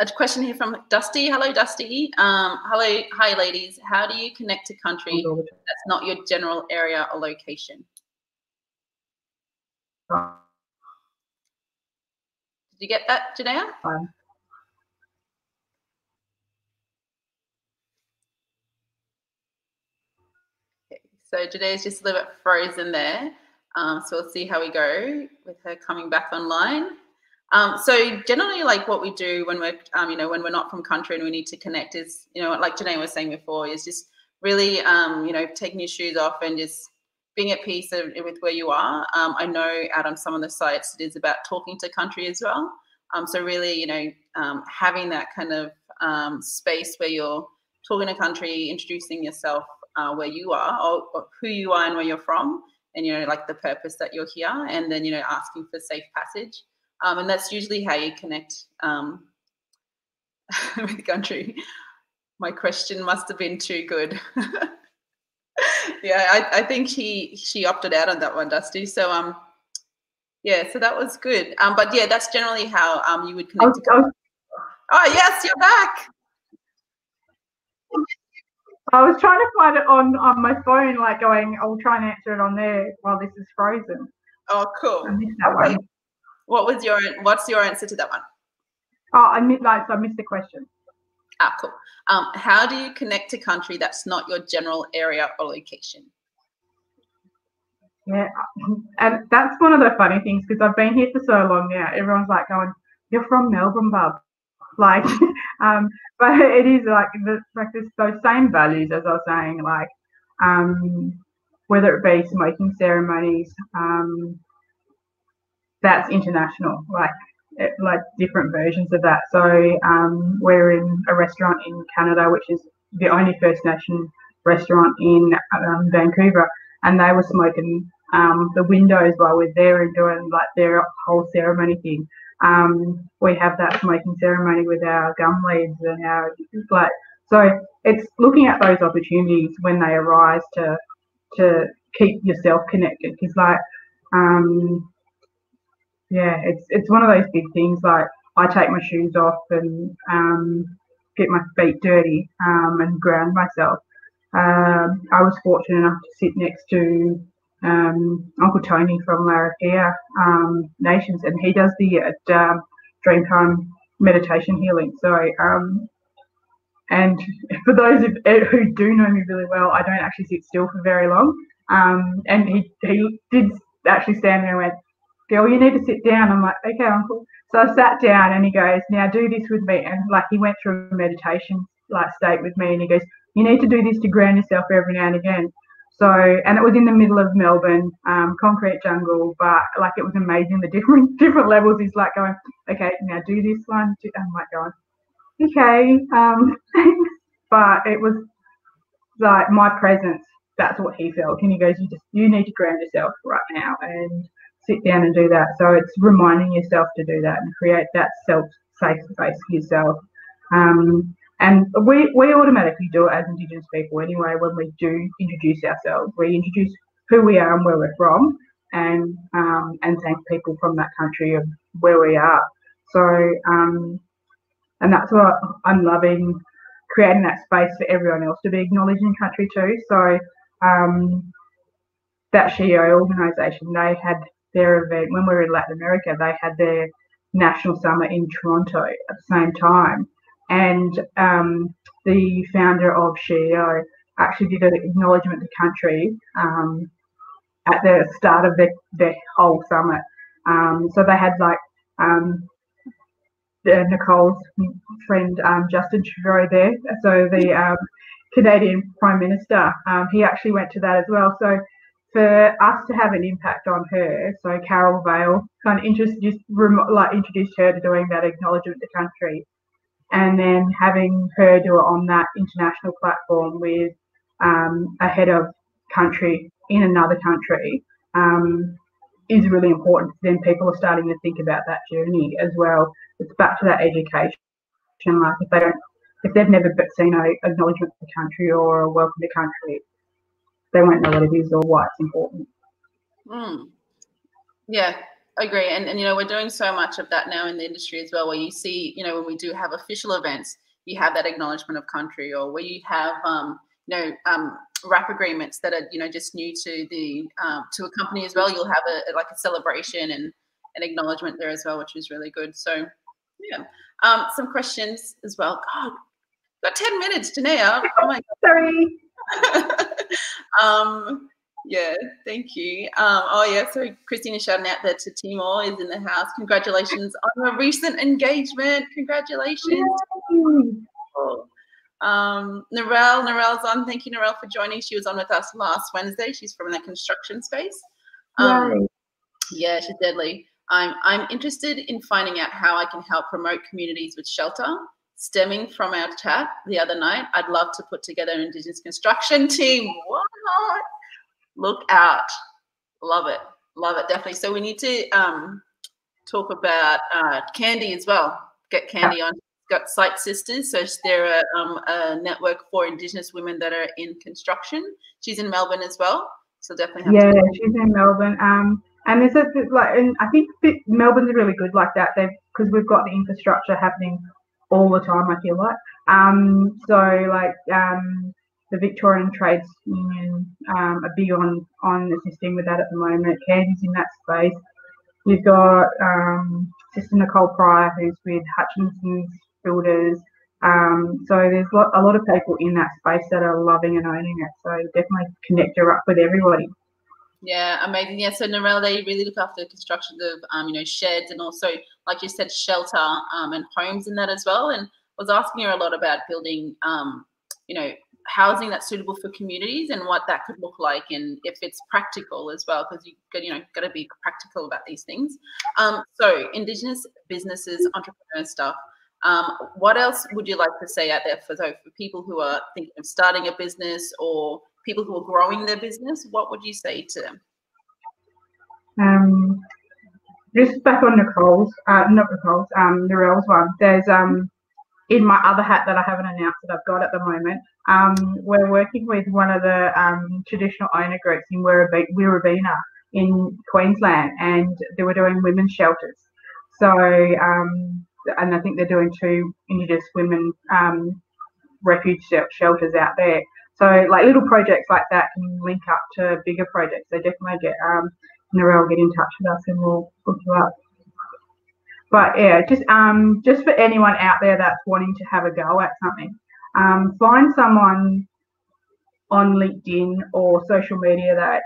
A question here from Dusty. Hello, Dusty. Hello, hi, ladies. How do you connect to country that's not your general area or location? Did you get that, Jaynaya? Okay, so Janaya's just a little bit frozen there. So we'll see how we go with her coming back online. So generally, like what we do when we're, when we're not from country and we need to connect is, like Jaynaya was saying before, is just really, taking your shoes off and just being at peace with where you are. I know out on some of the sites it is about talking to country as well. So really, having that kind of space where you're talking to country, introducing yourself where you are or who you are and where you're from, and like the purpose that you're here, and then asking for safe passage. And that's usually how you connect with the country. My question must have been too good. Yeah, I think she opted out on that one, Dusty. So yeah, so that was good. But yeah, that's generally how you would connect. Oh yes, you're back. I was trying to find it on my phone, like going, I'll try and answer it on there while this is frozen. Oh, cool. I missed that one. What's your answer to that one? Oh, I missed the question. Ah, cool. How do you connect to country that's not your general area or location? Yeah, and that's one of the funny things, because I've been here for so long now. Everyone's like going, "You're from Melbourne, bub." Like, but it is like there's those same values as I was saying, like whether it be smoking ceremonies, that's international, like different versions of that. So we're in a restaurant in Canada, which is the only First Nation restaurant in Vancouver, and they were smoking the windows while we're there and doing like their whole ceremony thing. We have that smoking ceremony with our gum leads and our so it's looking at those opportunities when they arise to keep yourself connected, because yeah, it's one of those big things. Like, I take my shoes off and get my feet dirty and ground myself. I was fortunate enough to sit next to Uncle Tony from Larrakia Nations, and he does the Dreamtime meditation healing. So, and for those who do know me really well, I don't actually sit still for very long. And he did actually stand there and went, "Girl, you need to sit down." I'm like, "Okay, Uncle." So I sat down, and he goes, "Now do this with me." And like, he went through a meditation state with me, and he goes, "You need to do this to ground yourself every now and again." So, and it was in the middle of Melbourne, concrete jungle, but like, it was amazing. The different levels. He's like going, "Okay, now do this one." I'm like going, "Okay, thanks." But it was like my presence. That's what he felt, and he goes, "You need to ground yourself right now and sit down and do that." So it's reminding yourself to do that and create that safe space for yourself. And we automatically do it as Indigenous people anyway. When we do introduce ourselves, we introduce who we are and where we're from, and thank people from that country of where we are. So and that's what I'm loving, creating that space for everyone else to be acknowledged in country too. So that SHEO organisation, they had their event when we were in Latin America. They had their national summit in Toronto at the same time, and the founder of SHEO actually did an acknowledgement to country at the start of their whole summit. So they had like Nicole's friend Justin Trudeau there. So the Canadian Prime Minister, he actually went to that as well. So for us to have an impact on her, so Carol Vale kind of introduced her to doing that acknowledgement to country, and then having her do it on that international platform with a head of country in another country is really important. Then people are starting to think about that journey as well. It's back to that education. Like, if they've never seen an acknowledgement to country or a welcome to country, they won't know what it is or why it's important. Yeah, I agree. And we're doing so much of that now in the industry as well, where you see, when we do have official events, you have that acknowledgement of country, or where you have, wrap agreements that are, just new to the to a company as well. You'll have a celebration and an acknowledgement there as well, which is really good. So yeah, some questions as well. God, got 10 minutes, Jaynaya. Oh my God. Sorry. Yeah, thank you. Oh yeah, so Christina shouting out there to Timor is in the house. Congratulations on a recent engagement. Congratulations. Narelle's on. Thank you, Narelle, for joining. She was on with us last Wednesday. She's from the construction space. Yeah, she's deadly. I'm interested in finding out how I can help promote communities with shelter. Stemming from our chat the other night, I'd love to put together an Indigenous construction team. What? Look out. Love it. Love it, definitely. So we need to talk about Candy as well. Get Candy on. Got Site Sisters. So they're a network for Indigenous women that are in construction. She's in Melbourne as well. So definitely have to she's in Melbourne. And there's and I think Melbourne's really good like that. Because we've got the infrastructure happening all the time, I feel like. The Victorian Trades Union are big on assisting with that at the moment. Candy's in that space. You've got Sister Nicole Pryor, who's with Hutchinson's Builders. So there's a lot of people in that space that are loving and owning it. So definitely connect her up with everybody. Yeah, amazing. Yeah, so Narelle, they really look after the construction of sheds and also, like you said, shelter and homes in that as well. And I was asking her a lot about building, housing that's suitable for communities and what that could look like, and if it's practical as well, because you got to be practical about these things. So Indigenous businesses, entrepreneur stuff. What else would you like to say out there for people who are thinking of starting a business or people who are growing their business? What would you say to them? Just back on Narelle's one. There's in my other hat that I haven't announced that I've got at the moment, we're working with one of the traditional owner groups in Wirrabina in Queensland, and they were doing women's shelters. So, and I think they're doing 2 Indigenous women refuge shelters out there. So, like little projects like that can link up to bigger projects. So definitely get Narelle, get in touch with us, and we'll hook you up. But yeah, just for anyone out there that's wanting to have a go at something, find someone on LinkedIn or social media that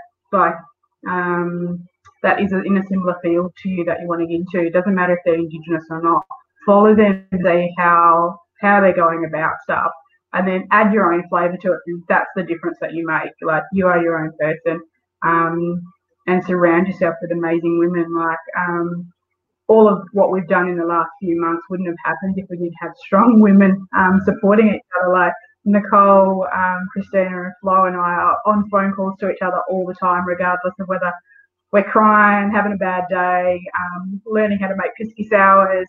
that is in a similar field to you that you want to get into. It doesn't matter if they're Indigenous or not. Follow them, see how they're going about stuff, and then add your own flavour to it. That's the difference that you make. Like, you are your own person, and surround yourself with amazing women. Like, all of what we've done in the last few months wouldn't have happened if we didn't have strong women supporting each other. Like Nicole, Christina, and Flo and I are on phone calls to each other all the time, regardless of whether we're crying, having a bad day, learning how to make pisky sours.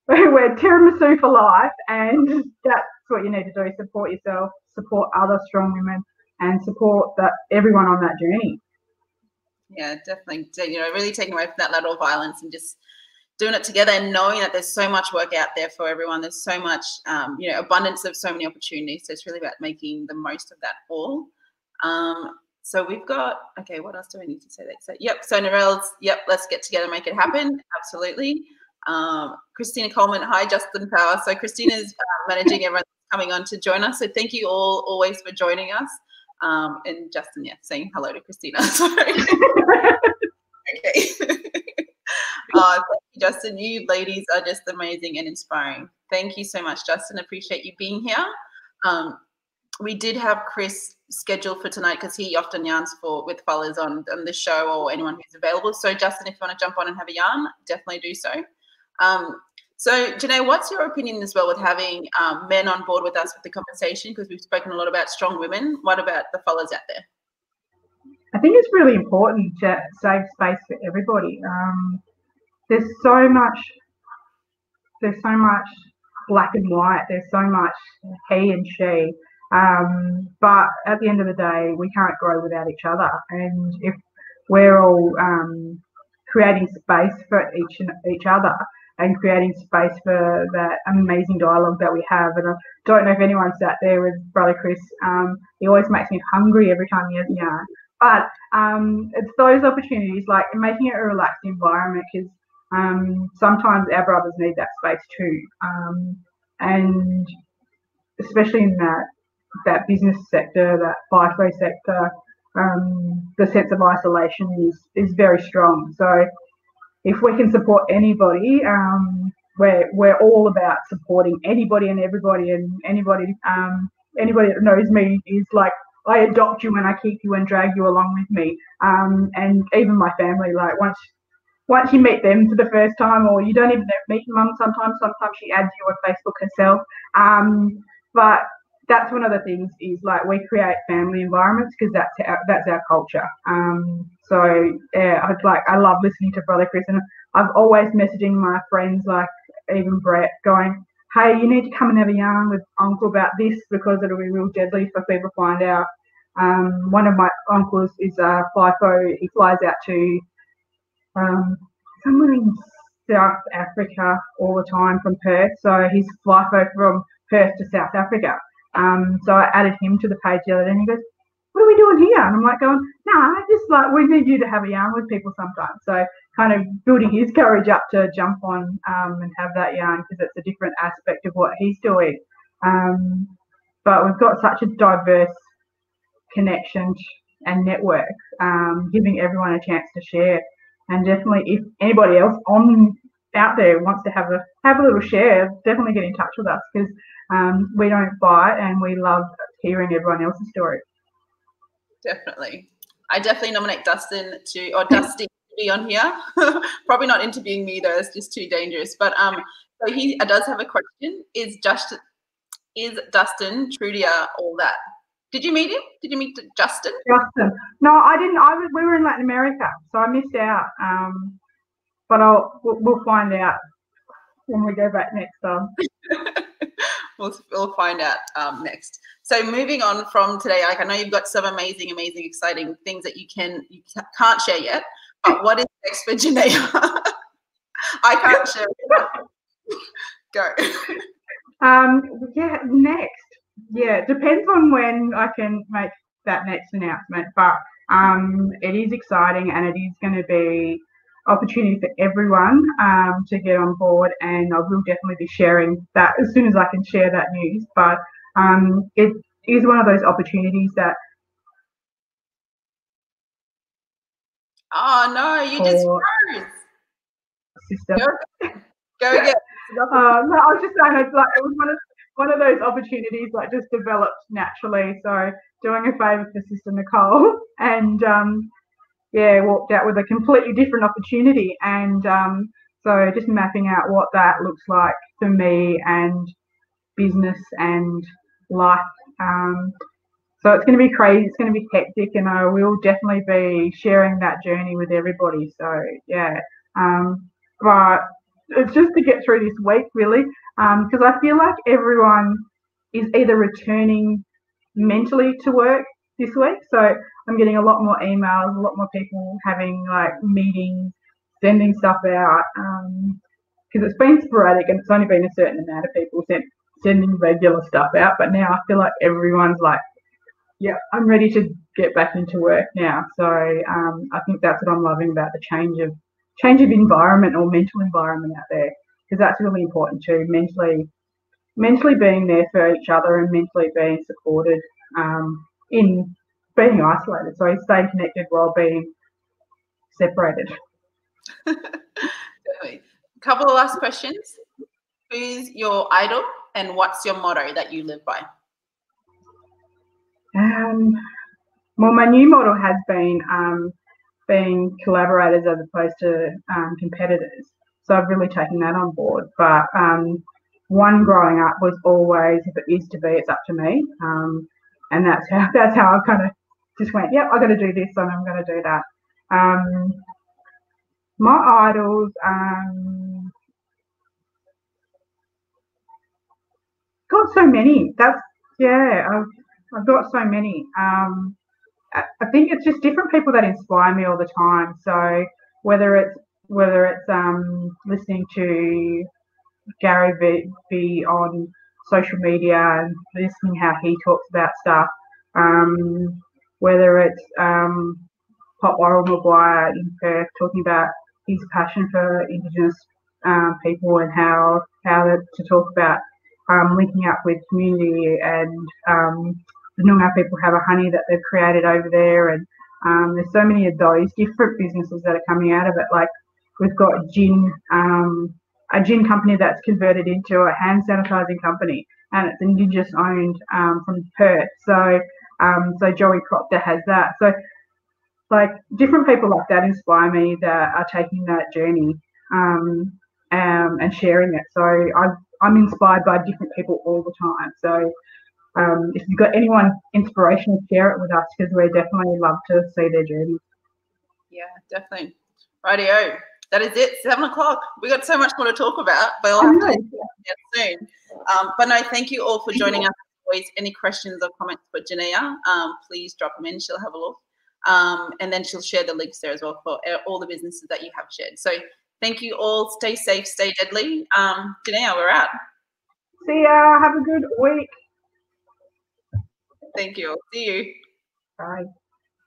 We're tiramisu for life, and that's what you need to do. Support yourself, support other strong women, and support everyone on that journey. Yeah, definitely. Really taking away from that lateral violence and just doing it together, and knowing that there's so much work out there for everyone. There's so much, abundance of so many opportunities. So it's really about making the most of that all. So we've got, okay, what else do I need to say? So Narelle's, let's get together, make it happen. Absolutely. Christina Coleman, hi, Justin Power. So Christina's managing everyone coming on to join us. So thank you all always for joining us. And Justin, saying hello to Christina. Sorry. Okay. Thank you, Justin. You ladies are just amazing and inspiring. Thank you so much, Justin. Appreciate you being here. We did have Chris scheduled for tonight because he often yarns with fellas on the show, or anyone who's available. So Justin, if you want to jump on and have a yarn, definitely do so. So Jaynaya, what's your opinion as well with having men on board with us with the conversation? Because we've spoken a lot about strong women. What about the fellas out there? I think it's really important to save space for everybody. There's so much black and white. There's so much he and she. But at the end of the day, we can't grow without each other. And if we're all creating space for each other and creating space for that amazing dialogue that we have. And I don't know if anyone sat there with Brother Chris. He always makes me hungry every time he has a yarn. But it's those opportunities, like making it a relaxed environment, because sometimes our brothers need that space too. And especially in that business sector, that FIFO sector, the sense of isolation is very strong. So if we can support anybody, we're all about supporting anybody and everybody, and anybody that knows me is like, I adopt you and I keep you and drag you along with me. And even my family, like once you meet them for the first time, or you don't even meet your mum sometimes she adds you on Facebook herself. But that's one of the things is like we create family environments because that's our culture. So yeah, I love listening to Brother Chris, and I've always messaging my friends, like even Brett, going, hey, you need to come and have a yarn with Uncle about this because it'll be real deadly if people find out. One of my uncles is a FIFO. He flies out to somewhere in South Africa all the time from Perth. So he's FIFO from Perth to South Africa. So I added him to the page the other day, and he goes, what are we doing here? And I'm like going, nah, just like we need you to have a yarn with people sometimes. So kind of building his courage up to jump on and have that yarn, because it's a different aspect of what he's doing. But we've got such a diverse connection and network, giving everyone a chance to share. And definitely, if anybody else out there wants to have a little share, definitely get in touch with us, because we don't bite and we love hearing everyone else's story. Definitely. I definitely nominate Dusty to be on here. Probably not interviewing me though, it's just too dangerous. But so he does have a question. Is Dustin true to all that? Did you meet him? Did you meet Justin? Justin. No, I didn't. We were in Latin America, so I missed out. But we'll find out when we go back next time. We'll find out next. So moving on from today, like I know you've got some amazing, exciting things that you can't share yet. But what is next for Jaynaya? I can't share it. Go. Yeah, next. Yeah, depends on when I can make that next announcement. But it is exciting, and it is going to be opportunity for everyone to get on board, and I will definitely be sharing that as soon as I can share that news. But it is one of those opportunities that no, you just froze. System. Go again. No, I was just saying it was one of those opportunities that just developed naturally. So doing a favour for Sister Nicole, and walked out with a completely different opportunity, and so just mapping out what that looks like for me and business and life. So it's going to be crazy, it's going to be hectic, and I will definitely be sharing that journey with everybody. So yeah, but it's just to get through this week really, because I feel like everyone is either returning mentally to work this week. So I'm getting a lot more emails, a lot more people having like meetings, sending stuff out, because it's been sporadic and it's only been a certain amount of people sending regular stuff out. But now I feel like everyone's like, yeah, I'm ready to get back into work now. So I think that's what I'm loving about the change of environment or mental environment out there, because that's really important too. Mentally being there for each other and mentally being supported in being isolated. So staying connected while being separated. Definitely. A couple of last questions. Who's your idol and what's your motto that you live by? Well, my new model has been being collaborators as opposed to competitors. So I've really taken that on board. But one growing up was always, if it is to be, it's up to me. And that's how I kind of just went, yep, I've got to do this and I'm going to do that. My idols, got so many. I've got so many. I think it's just different people that inspire me all the time. So whether it's listening to Gary V on social media and listening how he talks about stuff, whether it's Pop Oral Maguire in Perth talking about his passion for Indigenous people and how to talk about linking up with community and the Noongar people have a honey that they've created over there, and there's so many of those different businesses that are coming out of it. Like we've got gin, a gin company that's converted into a hand sanitizing company, and it's Indigenous owned from Perth. So Joey Proctor has that. So like different people like that inspire me that are taking that journey and sharing it. So I'm inspired by different people all the time. So if you've got anyone inspirational, share it with us, because we definitely love to see their journey. Yeah, definitely. Rightio. That is it. 7 o'clock. We got so much more to talk about, but we'll have to soon. But no, thank you all for joining us. Always, any questions or comments for Jaynaya, please drop them in. She'll have a look. And then she'll share the links there as well for all the businesses that you have shared. So thank you all. Stay safe, stay deadly. Jaynaya, we're out. See ya. Have a good week. Thank you. See you. Bye.